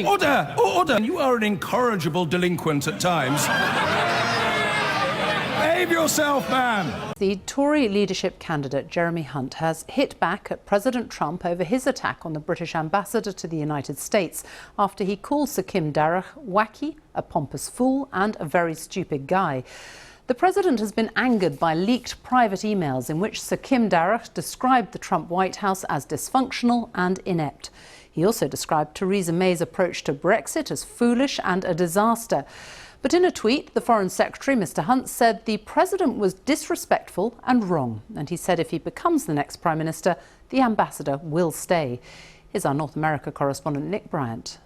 Order! Order! You are an incorrigible delinquent at times. Behave yourself, man! The Tory leadership candidate Jeremy Hunt has hit back at President Trump over his attack on the British ambassador to the United States after he called Sir Kim Darroch wacky, a pompous fool and a very stupid guy. The president has been angered by leaked private emails in which Sir Kim Darroch described the Trump White House as dysfunctional and inept. He also described Theresa May's approach to Brexit as foolish and a disaster. But in a tweet, the Foreign Secretary, Mr Hunt, said the president was disrespectful and wrong. And he said if he becomes the next Prime Minister, the ambassador will stay. Here's our North America correspondent, Nick Bryant.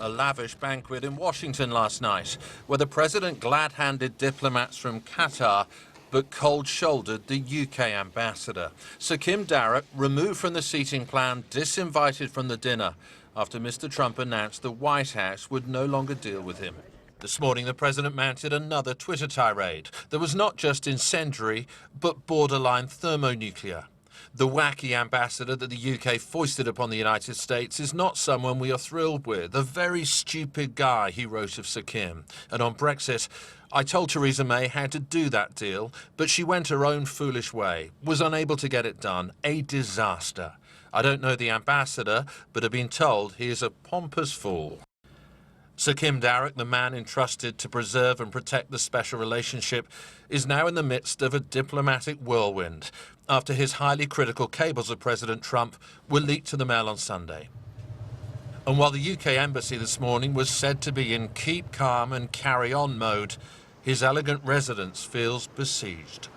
A lavish banquet in Washington last night, where the president glad-handed diplomats from Qatar but cold-shouldered the UK ambassador. Sir Kim Darroch, removed from the seating plan, disinvited from the dinner after Mr Trump announced the White House would no longer deal with him. This morning, the president mounted another Twitter tirade that was not just incendiary, but borderline thermonuclear. The wacky ambassador that the UK foisted upon the United States is not someone we are thrilled with. A very stupid guy, he wrote of Sir Kim. And on Brexit, I told Theresa May how to do that deal, but she went her own foolish way, was unable to get it done. A disaster. I don't know the ambassador, but have been told he is a pompous fool. Sir Kim Darroch, the man entrusted to preserve and protect the special relationship, is now in the midst of a diplomatic whirlwind after his highly critical cables of President Trump were leaked to the Mail on Sunday. And while the UK embassy this morning was said to be in keep calm and carry on mode, his elegant residence feels besieged.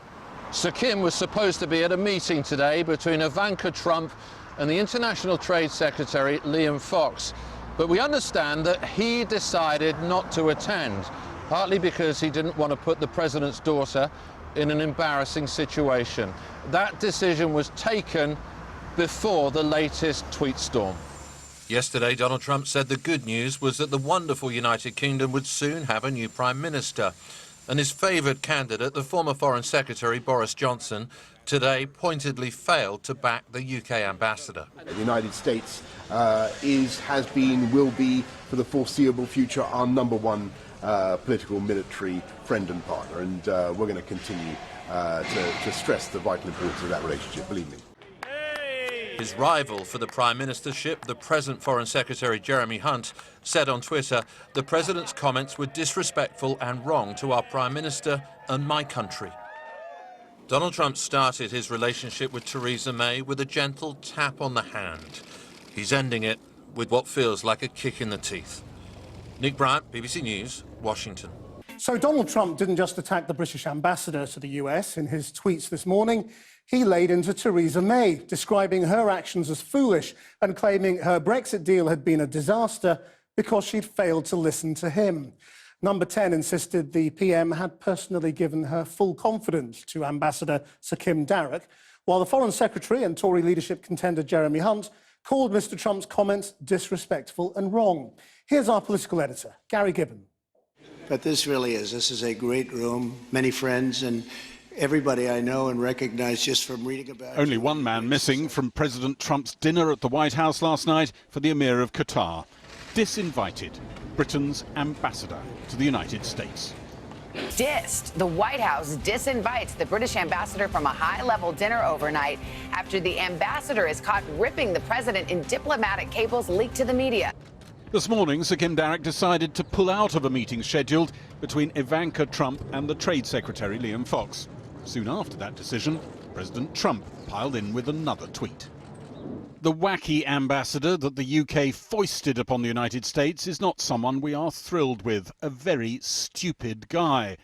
Sir Kim was supposed to be at a meeting today between Ivanka Trump and the International Trade Secretary Liam Fox. But we understand that he decided not to attend, partly because he didn't want to put the president's daughter in an embarrassing situation. That decision was taken before the latest tweet storm. Yesterday, Donald Trump said the good news was that the wonderful United Kingdom would soon have a new Prime Minister. And his favoured candidate, the former Foreign Secretary Boris Johnson, today pointedly failed to back the UK ambassador. The United States has been, will be, for the foreseeable future, our #1 political, military friend and partner. And we're going to continue to stress the vital importance of that relationship, believe me. His rival for the Prime Ministership, the present Foreign Secretary Jeremy Hunt, said on Twitter, the President's comments were disrespectful and wrong to our Prime Minister and my country. Donald Trump started his relationship with Theresa May with a gentle tap on the hand. He's ending it with what feels like a kick in the teeth. Nick Bryant, BBC News, Washington. So Donald Trump didn't just attack the British ambassador to the US. In his tweets this morning, he laid into Theresa May, describing her actions as foolish and claiming her Brexit deal had been a disaster because she'd failed to listen to him. Number 10 insisted the PM had personally given her full confidence to Ambassador Sir Kim Darroch, while the Foreign Secretary and Tory leadership contender Jeremy Hunt called Mr Trump's comments disrespectful and wrong. Here's our political editor, Gary Gibbon. But this is a great room, many friends, and everybody I know and recognize just from reading about it. Only one man missing from President Trump's dinner at the White House last night for the Emir of Qatar. Disinvited, Britain's ambassador to the United States. The White House disinvites the British ambassador from a high-level dinner overnight after the ambassador is caught ripping the president in diplomatic cables leaked to the media. This morning, Sir Kim Darroch decided to pull out of a meeting scheduled between Ivanka Trump and the Trade Secretary Liam Fox. Soon after that decision, President Trump piled in with another tweet. The wacky ambassador that the UK foisted upon the United States is not someone we are thrilled with, a very stupid guy.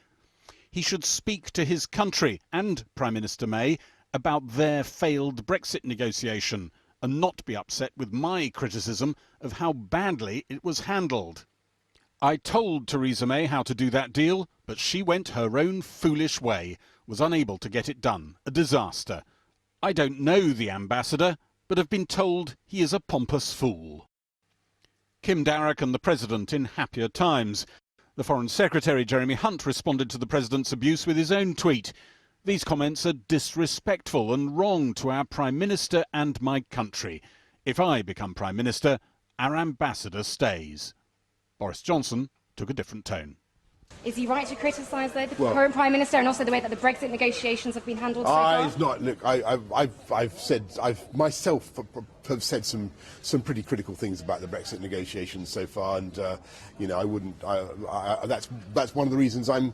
He should speak to his country and Prime Minister May about their failed Brexit negotiation and not be upset with my criticism of how badly it was handled. I told Theresa May how to do that deal, but she went her own foolish way, was unable to get it done. A disaster. I don't know the ambassador, but have been told he is a pompous fool. Kim Darroch and the President in happier times. The Foreign Secretary Jeremy Hunt responded to the President's abuse with his own tweet. These comments are disrespectful and wrong to our Prime Minister and my country. If I become Prime Minister, our ambassador stays. Boris Johnson took a different tone. Is he right to criticise the current Prime Minister and also the way that the Brexit negotiations have been handled so far? It's not. Look, I've myself have said some pretty critical things about the Brexit negotiations so far, and you know, I wouldn't. That's one of the reasons I'm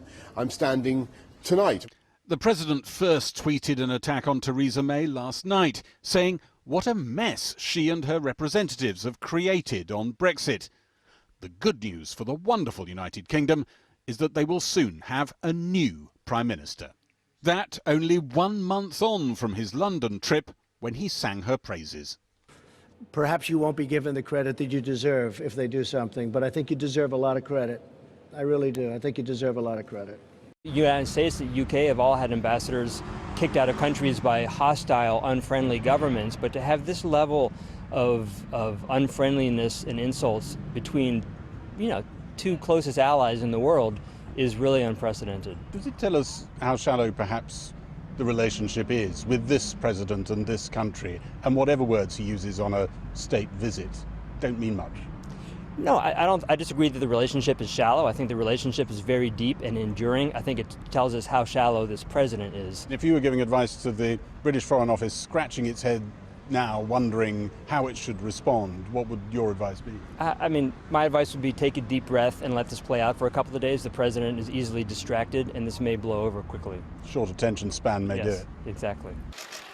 standing tonight. The president first tweeted an attack on Theresa May last night, saying what a mess she and her representatives have created on Brexit. The good news for the wonderful United Kingdom is that they will soon have a new Prime Minister. That only 1 month on from his London trip when he sang her praises. Perhaps you won't be given the credit that you deserve if they do something, but I think you deserve a lot of credit. I really do. I think you deserve a lot of credit. The United States and the UK have all had ambassadors kicked out of countries by hostile, unfriendly governments, but to have this level of unfriendliness and insults between, you know, two closest allies in the world is really unprecedented. Does it tell us how shallow perhaps the relationship is with this president and this country, and whatever words he uses on a state visit don't mean much? No, I disagree that the relationship is shallow. I think the relationship is very deep and enduring. I think it tells us how shallow this president is. If you were giving advice to the British Foreign Office scratching its head now wondering how it should respond, what would your advice be? I mean, my advice would be take a deep breath and let this play out for a couple of days. The president is easily distracted and this may blow over quickly. Short attention span may do it. Exactly.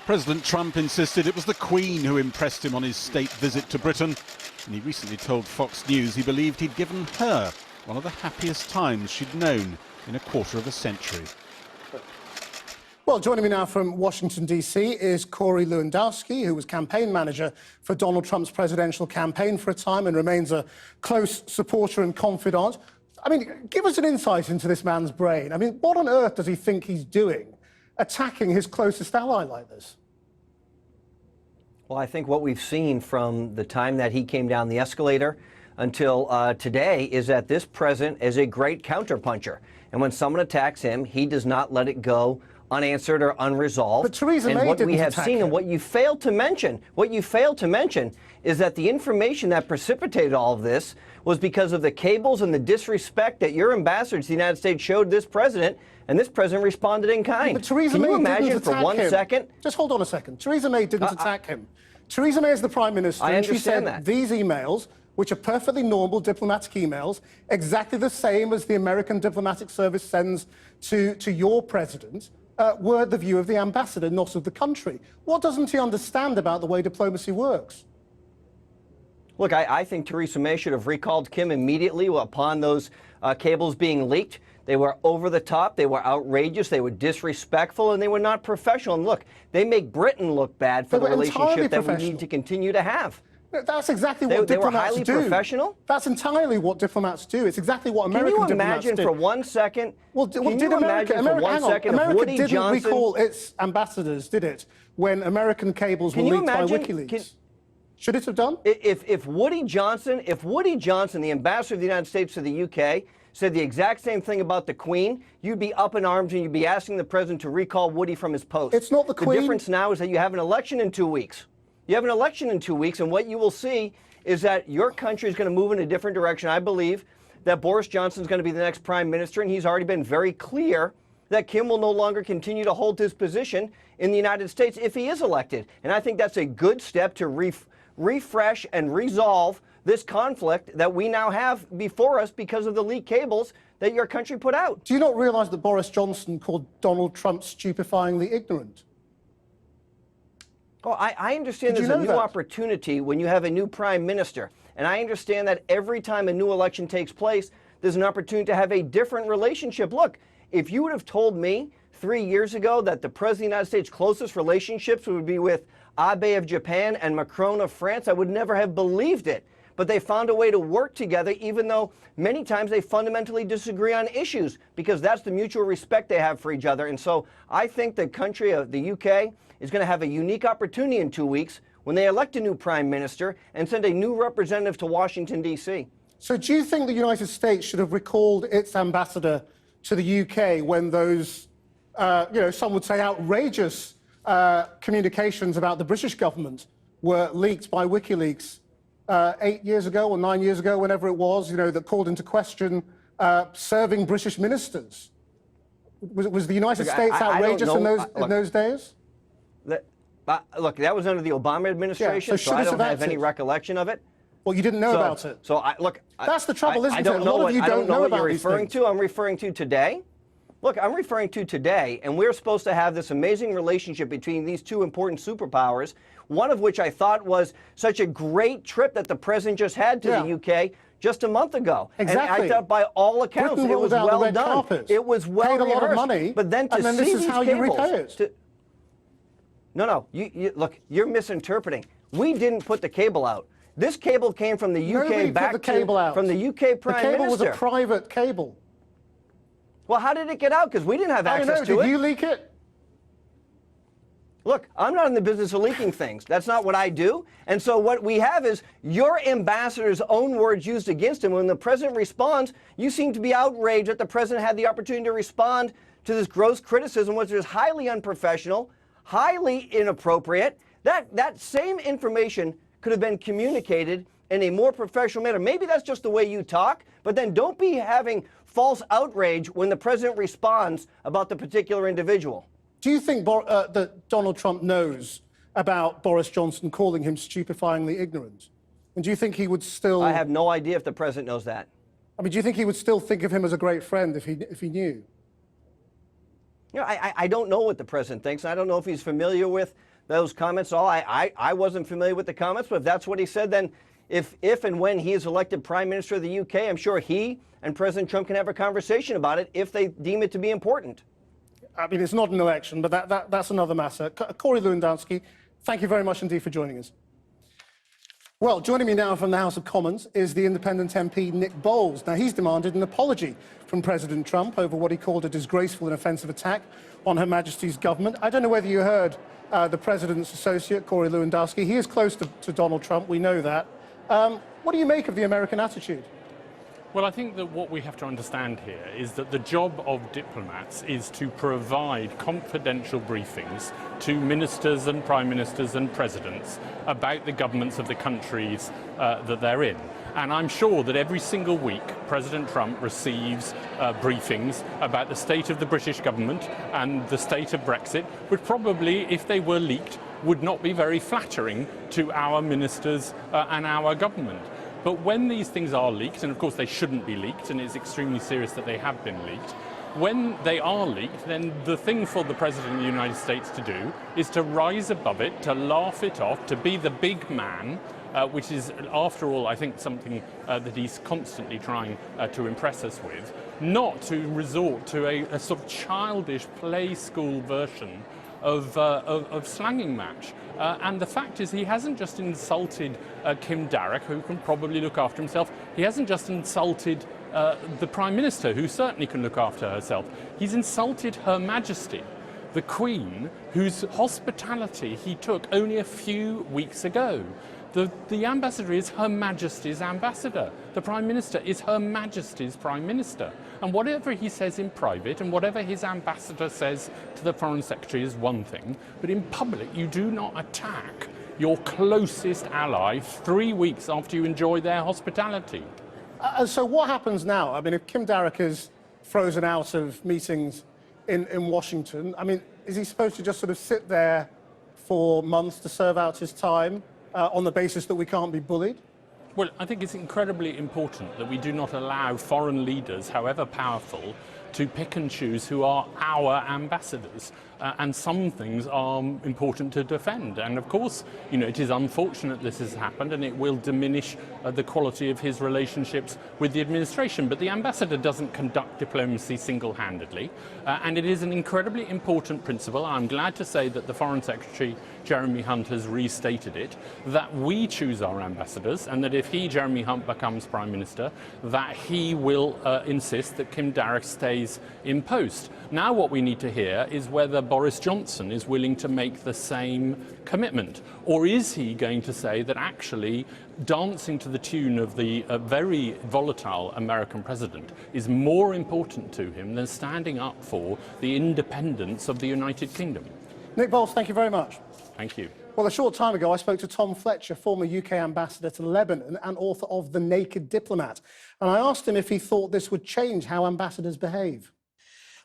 President Trump insisted it was the Queen who impressed him on his state visit to Britain, and he recently told Fox News he believed he'd given her one of the happiest times she'd known in a quarter of a century. Well, joining me now from Washington, D.C. is Corey Lewandowski, who was campaign manager for Donald Trump's presidential campaign for a time and remains a close supporter and confidant. I mean, give us an insight into this man's brain. I mean, what on earth does he think he's doing, attacking his closest ally like this? Well, I think what we've seen from the time that he came down the escalator until today is that this president is a great counterpuncher. And when someone attacks him, he does not let it go unanswered or unresolved. But Theresa May and what didn't we have attack seen him. and what you failed to mention, is that the information that precipitated all of this was because of the cables and the disrespect that your ambassador to the United States showed this president, and this president responded in kind. But Theresa Can May you didn't imagine for attack 1 him. second? Just hold on a second. Theresa May didn't attack him. Theresa May is the Prime Minister, I and she said understand that. these emails, which are perfectly normal diplomatic emails, exactly the same as the American diplomatic service sends to your president, were the view of the ambassador, not of the country. What doesn't he understand about the way diplomacy works? Look, I think Theresa May should have recalled Kim immediately upon those cables being leaked. They were over the top, they were outrageous, they were disrespectful, and they were not professional. And look, they make Britain look bad for the relationship that we need to continue to have. That's exactly what they were diplomats highly do. professional? That's entirely what diplomats do. It's exactly what American diplomats do. Can you imagine for 1 second? Did America didn't recall its ambassadors, did it, when American cables were leaked by WikiLeaks? Should it have done? If Woody Johnson, the ambassador of the United States to the UK, said the exact same thing about the Queen, you'd be up in arms and you'd be asking the president to recall Woody from his post. It's not the Queen. The difference now is that you have an election in 2 weeks. You have an election in 2 weeks, and what you will see is that your country is going to move in a different direction. I believe that Boris Johnson is going to be the next prime minister, and he's already been very clear that Kim will no longer continue to hold his position in the United States if he is elected. And I think that's a good step to refresh and resolve this conflict that we now have before us because of the leaked cables that your country put out. Do you not realize that Boris Johnson called Donald Trump stupefyingly ignorant? Oh, I understand there's a new opportunity when you have a new prime minister. And I understand that every time a new election takes place, there's an opportunity to have a different relationship. Look, if you would have told me 3 years ago that the President of the United States' closest relationships would be with Abe of Japan and Macron of France, I would never have believed it. But they found a way to work together, even though many times they fundamentally disagree on issues, because that's the mutual respect they have for each other. And so I think the country of the UK is going to have a unique opportunity in 2 weeks when they elect a new prime minister and send a new representative to Washington, D.C. So do you think the United States should have recalled its ambassador to the UK when those, some would say outrageous communications about the British government were leaked by WikiLeaks 8 years ago or 9 years ago, whenever it was, you know, that called into question serving British ministers? Was the United States outrageous in those days? Look, that was under the Obama administration, so I don't have any recollection of it. Well, you didn't know about it. So, that's the trouble, isn't it? A lot of you don't know about what you're referring to. I'm referring to today. Look, I'm referring to today, and we're supposed to have this amazing relationship between these two important superpowers, one of which I thought was such a great trip that the president just had to the UK just a month ago. Exactly. And I thought by all accounts Britain it was rolled out well the red done. carpet. It was well paid a lot of rehearsed. money, but then to and then see this is these how cables, you repay it. No, look, you're misinterpreting. We didn't put the cable out. This cable came from the UK back from the UK Prime Minister. The cable was a private cable. Well, how did it get out? Because we didn't have access to it. Did you leak it? Look, I'm not in the business of leaking things. That's not what I do. And so what we have is your ambassador's own words used against him. When the president responds, you seem to be outraged that the president had the opportunity to respond to this gross criticism, which is highly unprofessional, highly inappropriate. That same information could have been communicated in a more professional manner. Maybe that's just the way you talk, but then don't be having false outrage when the president responds about the particular individual. Do you think that Donald Trump knows about Boris Johnson calling him stupefyingly ignorant? And do you think he would still... I have no idea if the president knows that. I mean, do you think he would still think of him as a great friend if he knew? You know, I don't know what the president thinks. I don't know if he's familiar with those comments. I wasn't familiar with the comments, but if that's what he said, then if and when he is elected Prime Minister of the UK, I'm sure he and President Trump can have a conversation about it if they deem it to be important. I mean, it's not an election, but that's another matter. Corey Lewandowski, thank you very much indeed for joining us. Well, joining me now from the House of Commons is the independent MP Nick Bowles. Now, he's demanded an apology from President Trump over what he called a disgraceful and offensive attack on Her Majesty's government. I don't know whether you heard the president's associate, Corey Lewandowski. He is close to Donald Trump, we know that. What do you make of the American attitude? Well, I think that what we have to understand here is that the job of diplomats is to provide confidential briefings to ministers and prime ministers and presidents about the governments of the countries that they're in. And I'm sure that every single week President Trump receives briefings about the state of the British government and the state of Brexit, which probably, if they were leaked, would not be very flattering to our ministers and our government. But when these things are leaked, and of course they shouldn't be leaked, and it's extremely serious that they have been leaked, when they are leaked, then the thing for the President of the United States to do is to rise above it, to laugh it off, to be the big man, which is, after all, I think something that he's constantly trying to impress us with, not to resort to a sort of childish play school version of slanging match. And the fact is he hasn't just insulted Kim Darroch, who can probably look after himself. He hasn't just insulted the Prime Minister, who certainly can look after herself. He's insulted Her Majesty, the Queen, whose hospitality he took only a few weeks ago. The ambassador is Her Majesty's ambassador. The Prime Minister is Her Majesty's Prime Minister. And whatever he says in private and whatever his ambassador says to the Foreign Secretary is one thing, but in public you do not attack your closest ally 3 weeks after you enjoy their hospitality. So what happens now? I mean, if Kim Darroch is frozen out of meetings in Washington, I mean, is he supposed to just sort of sit there for months to serve out his time on the basis that we can't be bullied? Well, I think it's incredibly important that we do not allow foreign leaders, however powerful, to pick and choose who are our ambassadors. And some things are important to defend. And of course, you know, it is unfortunate this has happened and it will diminish the quality of his relationships with the administration. But the ambassador doesn't conduct diplomacy single-handedly. And it is an incredibly important principle. I'm glad to say that the Foreign Secretary, Jeremy Hunt, has restated it, that we choose our ambassadors and that if he, Jeremy Hunt, becomes Prime Minister, that he will insist that Kim Darroch stays in post. Now what we need to hear is whether Boris Johnson is willing to make the same commitment, or is he going to say that actually dancing to the tune of the very volatile American president is more important to him than standing up for the independence of the United Kingdom? Nick Bowles, thank you very much. Thank you. Well, a short time ago, I spoke to Tom Fletcher, former UK ambassador to Lebanon and author of The Naked Diplomat. And I asked him if he thought this would change how ambassadors behave.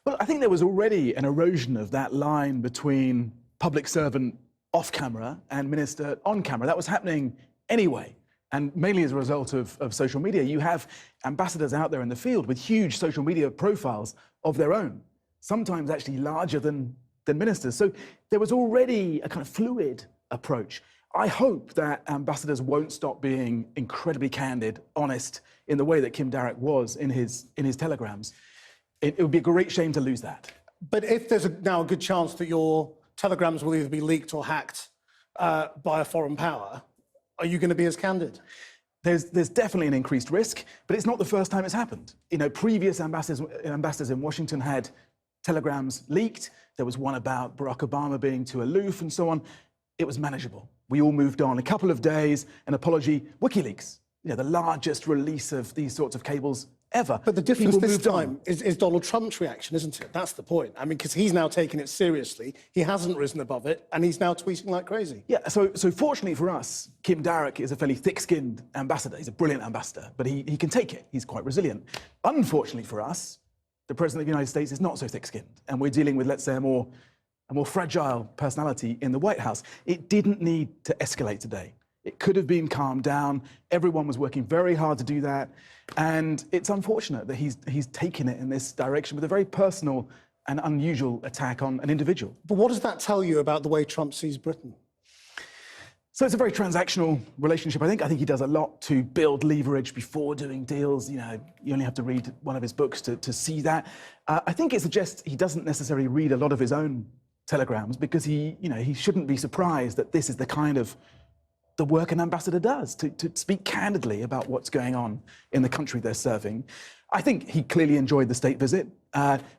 Well, I think there was already an erosion of that line between public servant off camera and minister on camera. That was happening anyway. And mainly as a result of social media. You have ambassadors out there in the field with huge social media profiles of their own, sometimes actually larger than ministers. So there was already a kind of fluid approach. I hope that ambassadors won't stop being incredibly candid, honest, in the way that Kim Darroch was in his telegrams. It would be a great shame to lose that. But if there's now a good chance that your telegrams will either be leaked or hacked by a foreign power, are you going to be as candid? There's definitely an increased risk, but it's not the first time it's happened. You know, previous ambassadors in Washington had telegrams leaked. There was one about Barack Obama being too aloof and so on. It was manageable. We all moved on. A couple of days, an apology. WikiLeaks, you know, the largest release of these sorts of cables ever. But the difference this time is Donald Trump's reaction, isn't it? That's the point. I mean, because he's now taking it seriously. He hasn't risen above it, and he's now tweeting like crazy. Yeah, so fortunately for us, Kim Darroch is a fairly thick-skinned ambassador. He's a brilliant ambassador, but he can take it. He's quite resilient. Unfortunately for us, the President of the United States is not so thick-skinned, and we're dealing with, let's say, a more fragile personality in the White House. It didn't need to escalate today. It could have been calmed down. Everyone was working very hard to do that. And it's unfortunate that he's taken it in this direction with a very personal and unusual attack on an individual. But what does that tell you about the way Trump sees Britain? So it's a very transactional relationship. I think he does a lot to build leverage before doing deals. You know, you only have to read one of his books to see that. I think it suggests he doesn't necessarily read a lot of his own telegrams because he shouldn't be surprised that this is the kind of the work an ambassador does, to speak candidly about what's going on in the country they're serving. I think he clearly enjoyed the state visit,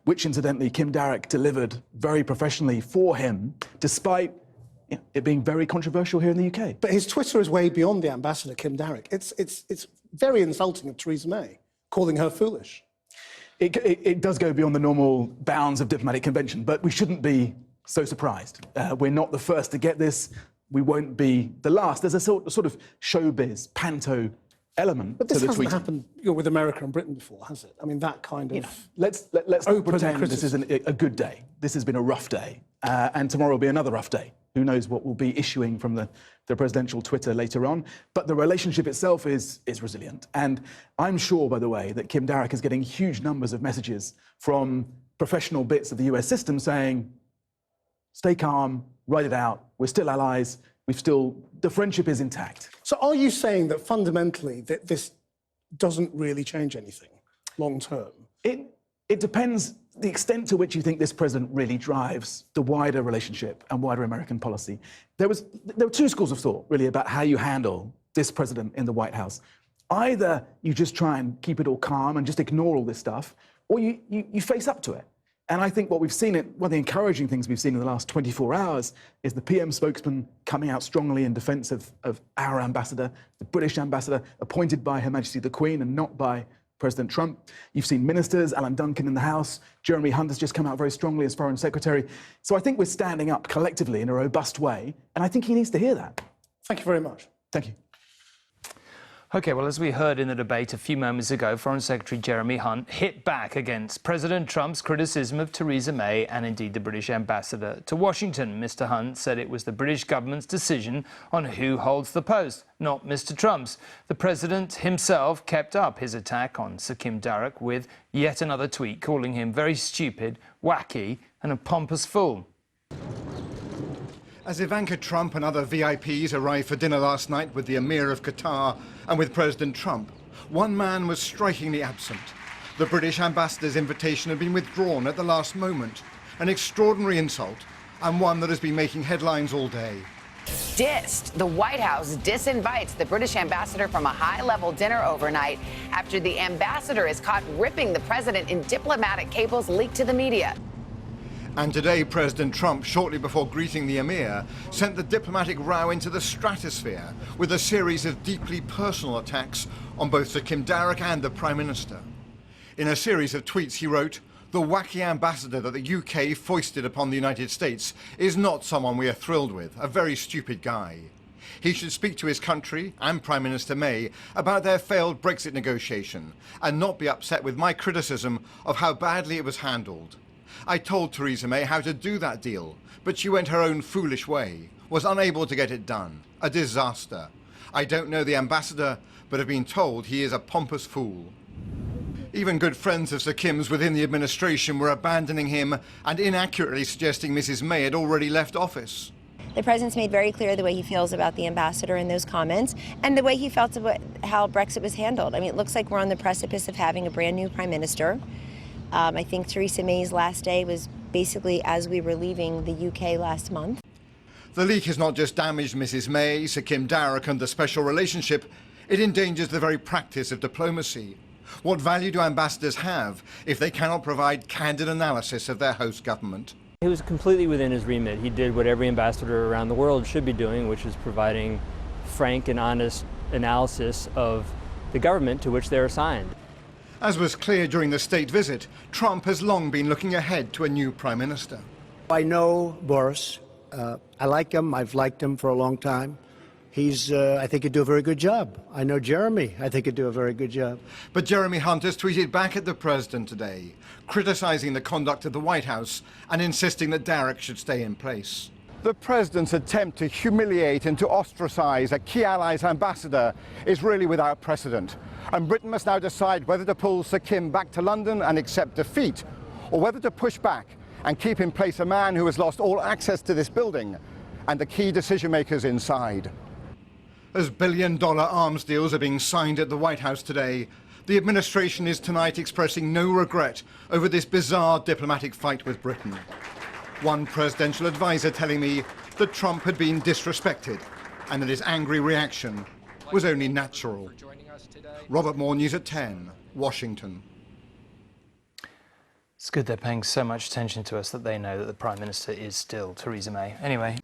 which incidentally Kim Darroch delivered very professionally for him, despite it being very controversial here in the UK. But his Twitter is way beyond the ambassador, Kim Darroch. It's very insulting of Theresa May, calling her foolish. It does go beyond the normal bounds of diplomatic convention, but we shouldn't be so surprised. We're not the first to get this. We won't be the last. There's a sort of showbiz, panto element but this to the hasn't tweeting. happened with America and Britain before, has it? I mean, that kind of... Let's not pretend this isn't a good day. This has been a rough day, and tomorrow will be another rough day. Who knows what will be issuing from the presidential Twitter later on. But the relationship itself is resilient. And I'm sure, by the way, that Kim Darroch is getting huge numbers of messages from professional bits of the US system saying, stay calm, write it out, we're still allies, the friendship is intact. So are you saying that fundamentally that this doesn't really change anything long term? It depends the extent to which you think this president really drives the wider relationship and wider American policy. There were two schools of thought, really, about how you handle this president in the White House. Either you just try and keep it all calm and just ignore all this stuff, or you face up to it. And I think what we've seen, one of the encouraging things we've seen in the last 24 hours is the PM spokesman coming out strongly in defense of our ambassador, the British ambassador, appointed by Her Majesty the Queen and not by President Trump. You've seen ministers, Alan Duncan in the House, Jeremy Hunt has just come out very strongly as Foreign Secretary. So I think we're standing up collectively in a robust way, and I think he needs to hear that. Thank you very much. Thank you. OK, well, as we heard in the debate a few moments ago, Foreign Secretary Jeremy Hunt hit back against President Trump's criticism of Theresa May and indeed the British ambassador to Washington. Mr. Hunt said it was the British government's decision on who holds the post, not Mr. Trump's. The president himself kept up his attack on Sir Kim Darroch with yet another tweet calling him very stupid, wacky and a pompous fool. As Ivanka Trump and other VIPs arrived for dinner last night with the Emir of Qatar and with President Trump, one man was strikingly absent. The British ambassador's invitation had been withdrawn at the last moment. An extraordinary insult, and one that has been making headlines all day. Dissed. The White House disinvites the British ambassador from a high-level dinner overnight after the ambassador is caught ripping the president in diplomatic cables leaked to the media. And today, President Trump, shortly before greeting the Emir, sent the diplomatic row into the stratosphere with a series of deeply personal attacks on both Sir Kim Darroch and the Prime Minister. In a series of tweets, he wrote, The wacky ambassador that the UK foisted upon the United States is not someone we are thrilled with, a very stupid guy. He should speak to his country and Prime Minister May about their failed Brexit negotiation and not be upset with my criticism of how badly it was handled. I told Theresa May how to do that deal, but she went her own foolish way, was unable to get it done. A disaster. I don't know the ambassador, but have been told he is a pompous fool. Even good friends of Sir Kim's within the administration were abandoning him and inaccurately suggesting Mrs May had already left office. The President's made very clear the way he feels about the ambassador in those comments and the way he felt about how Brexit was handled. I mean, it looks like we're on the precipice of having a brand new Prime Minister. I think Theresa May's last day was basically as we were leaving the UK last month. The leak has not just damaged Mrs May, Sir Kim Darroch and the special relationship, it endangers the very practice of diplomacy. What value do ambassadors have if they cannot provide candid analysis of their host government? He was completely within his remit. He did what every ambassador around the world should be doing, which is providing frank and honest analysis of the government to which they're assigned. As was clear during the state visit, Trump has long been looking ahead to a new Prime Minister. I know Boris. I like him. I've liked him for a long time. I think he'd do a very good job. I know Jeremy. I think he'd do a very good job. But Jeremy Hunt has tweeted back at the President today, criticising the conduct of the White House and insisting that Darroch should stay in place. The President's attempt to humiliate and to ostracise a key ally's ambassador is really without precedent. And Britain must now decide whether to pull Sir Kim back to London and accept defeat, or whether to push back and keep in place a man who has lost all access to this building and the key decision-makers inside. As billion-dollar arms deals are being signed at the White House today, the administration is tonight expressing no regret over this bizarre diplomatic fight with Britain. One presidential advisor telling me that Trump had been disrespected and that his angry reaction was only natural. Robert Moore, News at 10, Washington. It's good they're paying so much attention to us that they know that the Prime Minister is still Theresa May. Anyway.